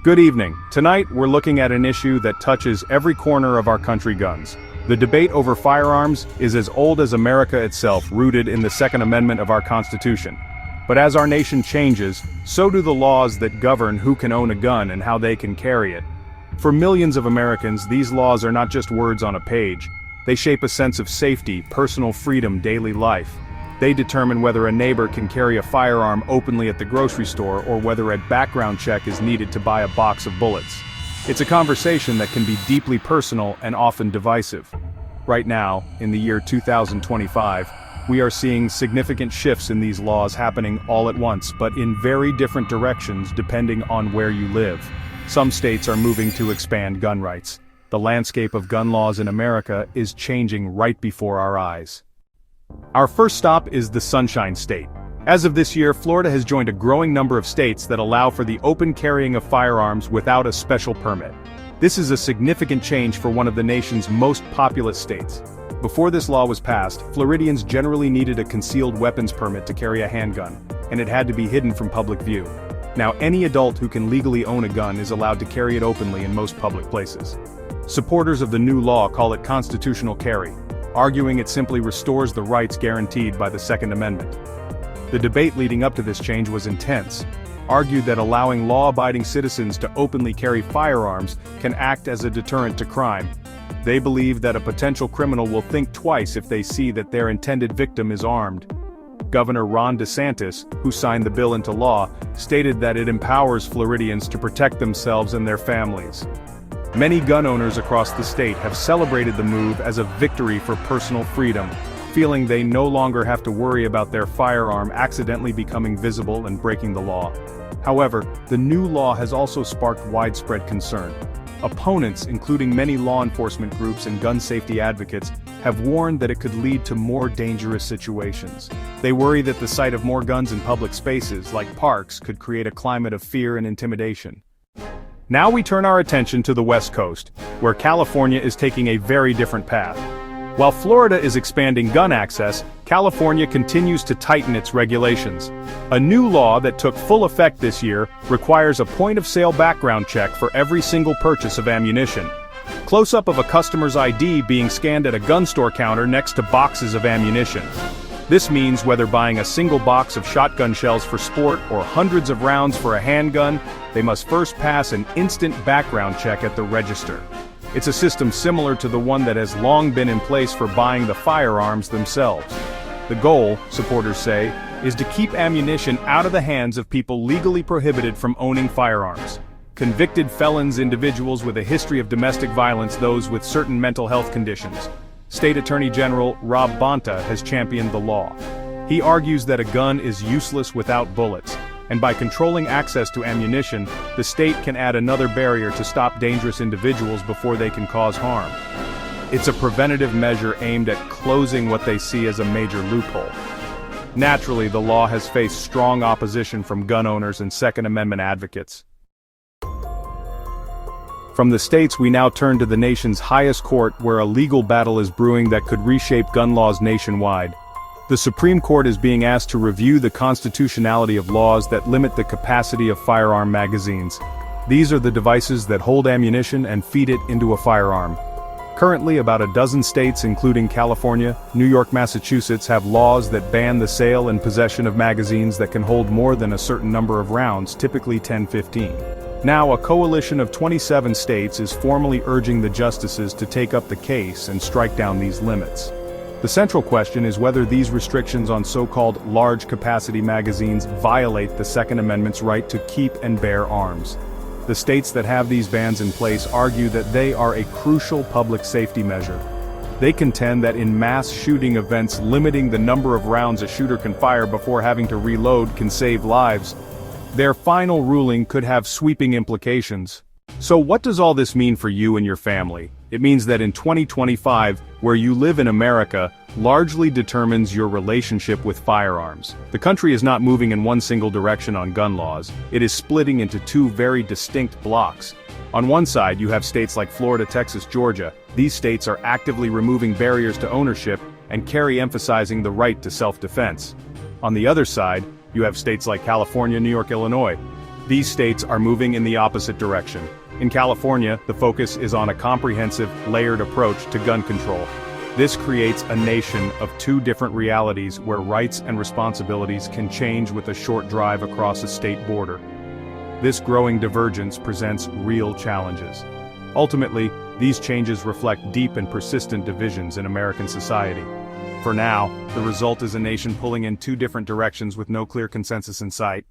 Good evening. Tonight, we're looking at an issue that touches every corner of our country: guns. The debate over firearms is as old as America itself, rooted in the Second Amendment of our Constitution. But as our nation changes, so do the laws that govern who can own a gun and how they can carry it. For millions of Americans, these laws are not just words on a page. They shape a sense of safety, personal freedom, daily life. They determine whether a neighbor can carry a firearm openly at the grocery store or whether a background check is needed to buy a box of bullets. It's a conversation that can be deeply personal and often divisive. Right now, in the year 2025, we are seeing significant shifts in these laws happening all at once, but in very different directions depending on where you live. Some states are moving to expand gun rights. The landscape of gun laws in America is changing right before our eyes. Our first stop is the Sunshine State. As of this year, Florida has joined a growing number of states that allow for the open carrying of firearms without a special permit. This is a significant change for one of the nation's most populous states. Before this law was passed, Floridians generally needed a concealed weapons permit to carry a handgun, and it had to be hidden from public view. Now any adult who can legally own a gun is allowed to carry it openly in most public places. Supporters of the new law call it constitutional carry, arguing it simply restores the rights guaranteed by the Second Amendment. The debate leading up to this change was intense, argued that allowing law-abiding citizens to openly carry firearms can act as a deterrent to crime. They believe that a potential criminal will think twice if they see that their intended victim is armed. Governor Ron DeSantis, who signed the bill into law, stated that it empowers Floridians to protect themselves and their families. Many gun owners across the state have celebrated the move as a victory for personal freedom, feeling they no longer have to worry about their firearm accidentally becoming visible and breaking the law. However, the new law has also sparked widespread concern. Opponents, including many law enforcement groups and gun safety advocates, have warned that it could lead to more dangerous situations. They worry that the sight of more guns in public spaces, like parks, could create a climate of fear and intimidation. Now we turn our attention to the West Coast, where California is taking a very different path. While Florida is expanding gun access, California continues to tighten its regulations. A new law that took full effect this year requires a point-of-sale background check for every single purchase of ammunition. Close-up of a customer's ID being scanned at a gun store counter next to boxes of ammunition. This means whether buying a single box of shotgun shells for sport or hundreds of rounds for a handgun, they must first pass an instant background check at the register. It's a system similar to the one that has long been in place for buying the firearms themselves. The goal, supporters say, is to keep ammunition out of the hands of people legally prohibited from owning firearms. Convicted felons, individuals with a history of domestic violence, those with certain mental health conditions. State Attorney General Rob Bonta has championed the law. He argues that a gun is useless without bullets, and by controlling access to ammunition, the state can add another barrier to stop dangerous individuals before they can cause harm. It's a preventative measure aimed at closing what they see as a major loophole. Naturally, the law has faced strong opposition from gun owners and Second Amendment advocates. From the states, we now turn to the nation's highest court, where a legal battle is brewing that could reshape gun laws nationwide. The Supreme Court is being asked to review the constitutionality of laws that limit the capacity of firearm magazines. These are the devices that hold ammunition and feed it into a firearm. Currently, about a dozen states, including California, New York, Massachusetts, have laws that ban the sale and possession of magazines that can hold more than a certain number of rounds, typically 10-15. Now, a coalition of 27 states is formally urging the justices to take up the case and strike down these limits. The central question is whether these restrictions on so-called large-capacity magazines violate the Second Amendment's right to keep and bear arms. The states that have these bans in place argue that they are a crucial public safety measure. They contend that in mass shooting events, limiting the number of rounds a shooter can fire before having to reload can save lives. Their final ruling could have sweeping implications. So what does all this mean for you and your family? It means that in 2025, where you live in America, largely determines your relationship with firearms. The country is not moving in one single direction on gun laws. It is splitting into two very distinct blocks. On one side, you have states like Florida, Texas, Georgia. These states are actively removing barriers to ownership and carry emphasizing the right to self-defense. On the other side, you have states like California, New York, Illinois. These states are moving in the opposite direction. In California, the focus is on a comprehensive, layered approach to gun control. This creates a nation of two different realities where rights and responsibilities can change with a short drive across a state border. This growing divergence presents real challenges. Ultimately, these changes reflect deep and persistent divisions in American society. For now, the result is a nation pulling in two different directions with no clear consensus in sight.